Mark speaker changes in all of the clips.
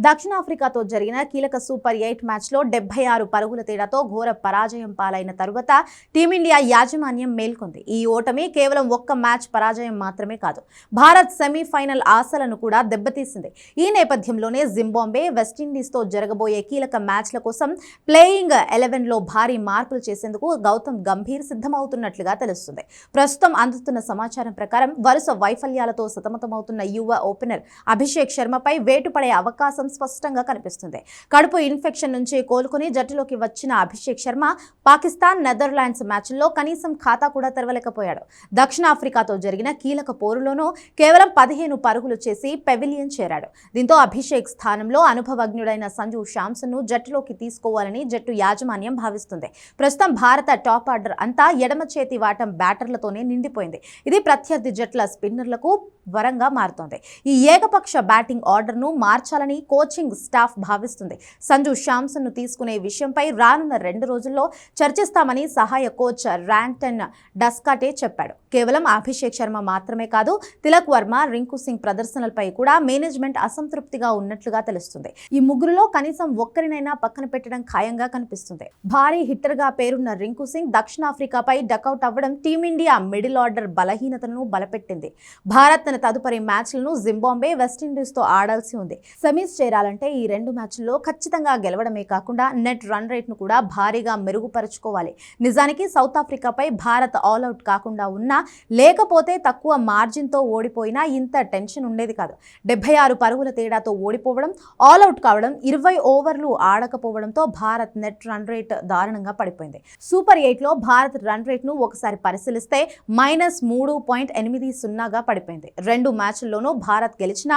Speaker 1: దక్షిణాఫ్రికాతో జరిగిన కీలక సూపర్ 8 మ్యాచ్లో 76 పరుగుల తేడాతో ఘోర పరాజయం పాలైన తరువాత టీమిండియా యాజమాన్యం మేల్కొంది. ఈ ఓటమి కేవలం ఒక్క మ్యాచ్ పరాజయం మాత్రమే కాదు, భారత్ సెమీఫైనల్ ఆశలను కూడా దెబ్బతీసింది. ఈ నేపథ్యంలోనే జింబాబ్వే, వెస్టిండీస్తో జరగబోయే కీలక మ్యాచ్ల కోసం ప్లేయింగ్ 11లో భారీ మార్పులు చేసేందుకు గౌతమ్ గంభీర్ సిద్ధమవుతున్నట్లుగా తెలుస్తుంది. ప్రస్తుతం అందుతున్న సమాచారం ప్రకారం వరుస వైఫల్యాలతో సతమతమవుతున్న యువ ఓపెనర్ అభిషేక్ శర్మపై వేటు పడే అవకాశం స్పష్టంగా కనిపిస్తుంది. కడుపు ఇన్ఫెక్షన్ నుంచి కోలుకుని జట్టులోకి వచ్చిన అభిషేక్ శర్మ పాకిస్తాన్, నెదర్లాండ్స్ మ్యాచ్ల్లో కనీసం ఖాతా కూడా తెరవలేకపోయాడు. దక్షిణాఫ్రికాతో జరిగిన కీలక పోరులోనూ కేవలం 15 పరుగులు చేసి పెవిలియన్ చేరాడు. దీంతో అభిషేక్ స్థానంలో అనుభవజ్ఞుడైన సంజు శాంసన్ను జట్టులోకి తీసుకోవాలని జట్టు యాజమాన్యం భావిస్తుంది. ప్రస్తుతం భారత టాప్ ఆర్డర్ అంతా ఎడమ చేతి వాటం బ్యాటర్లతోనే నిండిపోయింది. ఇది ప్రత్యర్థి జట్ల స్పిన్నర్లకు వరంగా మారుతోంది. ఈ ఏకపక్ష బ్యాటింగ్ ఆర్డర్ను మార్చాలని కోచింగ్ స్టాఫ్ భావిస్తుంది. సంజు శాంసన్ను తీసుకునే విషయంపై రానున్న 2 రోజుల్లో చర్చిస్తామని సహాయ కోచ్ ర్యాంటన్ డస్కాటే చెప్పాడు. కేవలం అభిషేక్ శర్మ మాత్రమే కాదు, తిలక్ వర్మ, రింకు సింగ్ ప్రదర్శనలపై కూడా మేనేజ్మెంట్ అసంతృప్తిగా ఉన్నట్లుగా తెలుస్తుంది. ఈ ముగ్గురులో కనీసం ఒక్కరినైనా పక్కన పెట్టడం ఖాయంగా కనిపిస్తుంది. భారీ హిట్టర్గా పేరున్న రింకు సింగ్ దక్షిణాఫ్రికాపై డకౌట్ అవ్వడం టీమిండియా మిడిల్ ఆర్డర్ బలహీనతను బలపెట్టింది. భారత్ తన తదుపరి మ్యాచ్లను జింబాబ్వే, వెస్టిండీస్తో ఆడాల్సి ఉంది. సెమీస్ చేరాలంటే ఈ 2 మ్యాచ్ల్లో ఖచ్చితంగా గెలవడమే కాకుండా నెట్ రన్ రేట్ను కూడా భారీగా మెరుగుపరుచుకోవాలి. నిజానికి సౌత్ ఆఫ్రికాపై భారత్ ఆల్అౌట్ కాకుండా ఉన్నా, లేకపోతే తక్కువ మార్జిన్తో ఓడిపోయినా ఇంత టెన్షన్ ఉండేది కాదు. 76 పరుగుల తేడాతో ఓడిపోవడం, ఆల్అౌట్ కావడం, 20 ఓవర్లు ఆడకపోవడంతో భారత్ నెట్ రన్ రేట్ దారుణంగా పడిపోయింది. సూపర్ 8లో భారత్ రన్ రేట్ను ఒకసారి పరిశీలిస్తే -3.80గా పడిపోయింది. 2 మ్యాచ్ల్లోనూ భారత్ గెలిచినా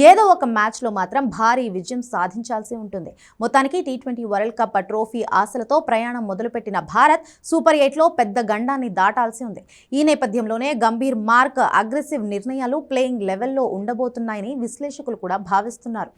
Speaker 1: ఏదో ఒక మ్యాచ్లో మాత్రం భారీ విజయం సాధించాల్సి ఉంటుంది. మొత్తానికి T20 వరల్డ్ కప్ ట్రోఫీ ఆశలతో ప్రయాణం మొదలుపెట్టిన భారత్ సూపర్ 8లో పెద్ద గండాన్ని దాటాల్సి ఉంది. ఈ నేపథ్యంలోనే గంభీర్, మార్క్ అగ్రెసివ్ నిర్ణయాలు ప్లేయింగ్ లెవెల్లో ఉండబోతున్నాయని విశ్లేషకులు కూడా భావిస్తున్నారు.